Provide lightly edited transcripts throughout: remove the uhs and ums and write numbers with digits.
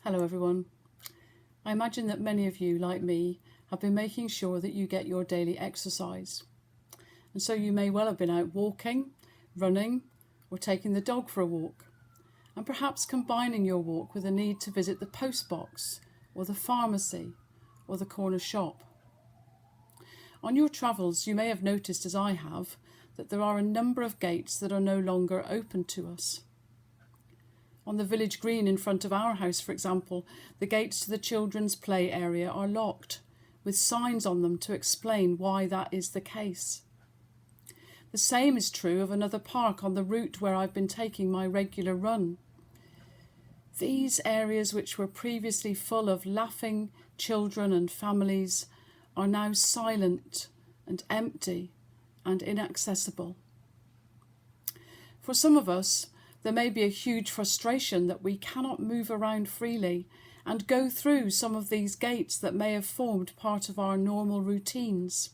Hello everyone. I imagine that many of you, like me, have been making sure that you get your daily exercise. And so you may well have been out walking, running, or taking the dog for a walk, and perhaps combining your walk with a need to visit the post box, or the pharmacy, or the corner shop. On your travels, you may have noticed, as I have, that there are a number of gates that are no longer open to us. On the village green in front of our house, for example, the gates to the children's play area are locked, with signs on them to explain why that is the case. The same is true of another park on the route where I've been taking my regular run. These areas, which were previously full of laughing children and families, are now silent and empty and inaccessible. For some of us, there may be a huge frustration that we cannot move around freely and go through some of these gates that may have formed part of our normal routines.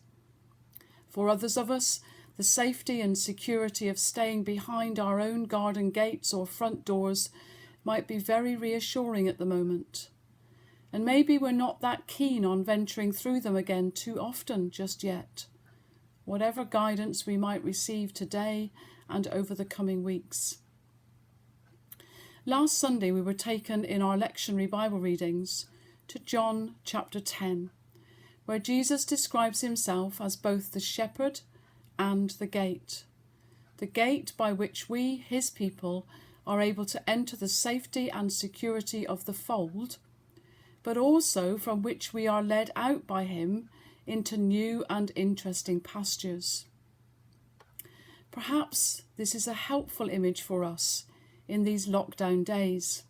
For others of us, the safety and security of staying behind our own garden gates or front doors might be very reassuring at the moment. And maybe we're not that keen on venturing through them again too often just yet, whatever guidance we might receive today and over the coming weeks. Last Sunday we were taken in our lectionary Bible readings to John chapter 10, where Jesus describes himself as both the shepherd and the gate by which we, his people, are able to enter the safety and security of the fold, but also from which we are led out by him into new and interesting pastures. Perhaps this is a helpful image for us in these lockdown days.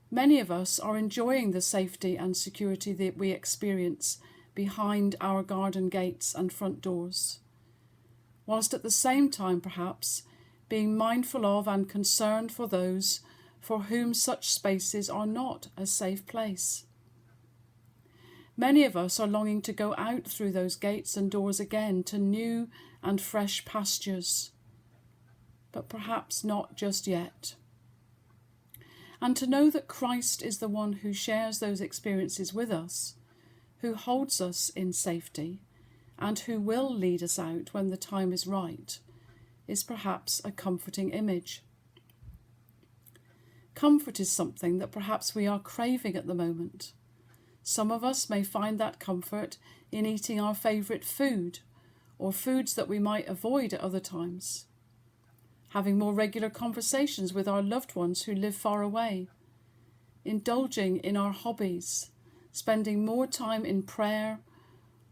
Many of us are enjoying the safety and security that we experience behind our garden gates and front doors, whilst at the same time perhaps being mindful of and concerned for those for whom such spaces are not a safe place. Many of us are longing to go out through those gates and doors again to new and fresh pastures, but perhaps not just yet. And to know that Christ is the one who shares those experiences with us, who holds us in safety, and who will lead us out when the time is right, is perhaps a comforting image. Comfort is something that perhaps we are craving at the moment. Some of us may find that comfort in eating our favourite food, or foods that we might avoid at other times. Having more regular conversations with our loved ones who live far away, indulging in our hobbies, spending more time in prayer,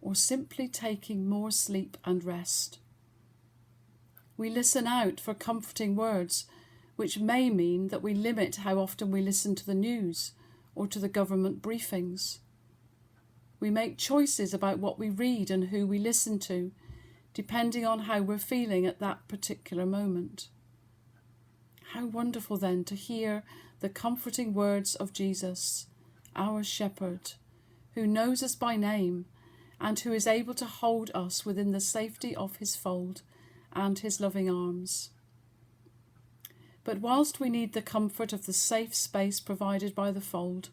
or simply taking more sleep and rest. We listen out for comforting words, which may mean that we limit how often we listen to the news or to the government briefings. We make choices about what we read and who we listen to, depending on how we're feeling at that particular moment. How wonderful then to hear the comforting words of Jesus, our shepherd, who knows us by name and who is able to hold us within the safety of his fold and his loving arms. But whilst we need the comfort of the safe space provided by the fold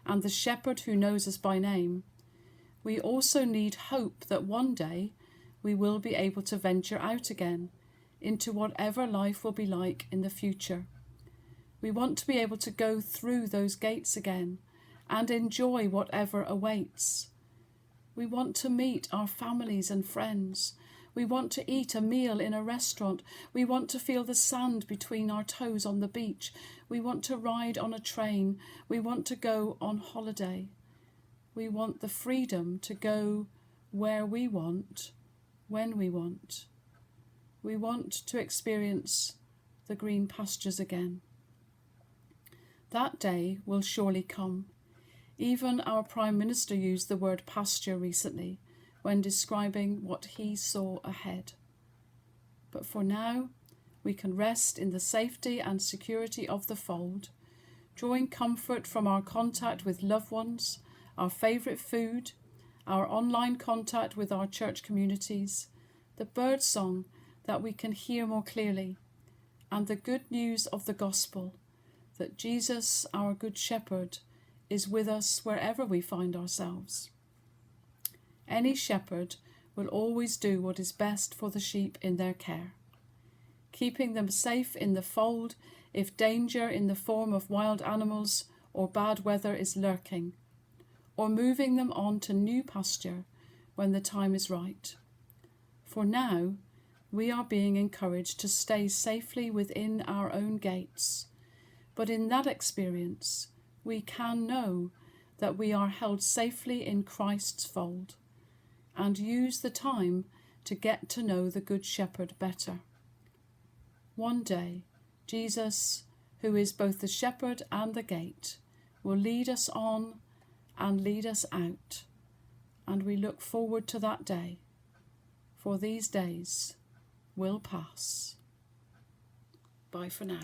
and the shepherd who knows us by name, we also need hope that one day we will be able to venture out again into whatever life will be like in the future. We want to be able to go through those gates again and enjoy whatever awaits. We want to meet our families and friends. We want to eat a meal in a restaurant. We want to feel the sand between our toes on the beach. We want to ride on a train. We want to go on holiday. We want the freedom to go where we want, when we want. We want to experience the green pastures again. That day will surely come. Even our Prime Minister used the word pasture recently when describing what he saw ahead. But for now, we can rest in the safety and security of the fold, drawing comfort from our contact with loved ones, our favourite food, our online contact with our church communities, the bird song that we can hear more clearly, and the good news of the gospel, that Jesus, our Good Shepherd, is with us wherever we find ourselves. Any shepherd will always do what is best for the sheep in their care, keeping them safe in the fold if danger in the form of wild animals or bad weather is lurking, or moving them on to new pasture when the time is right. For now, we are being encouraged to stay safely within our own gates, but in that experience, we can know that we are held safely in Christ's fold, and use the time to get to know the Good Shepherd better. One day, Jesus, who is both the shepherd and the gate, will lead us on and lead us out, and we look forward to that day, for these days will pass. Bye for now.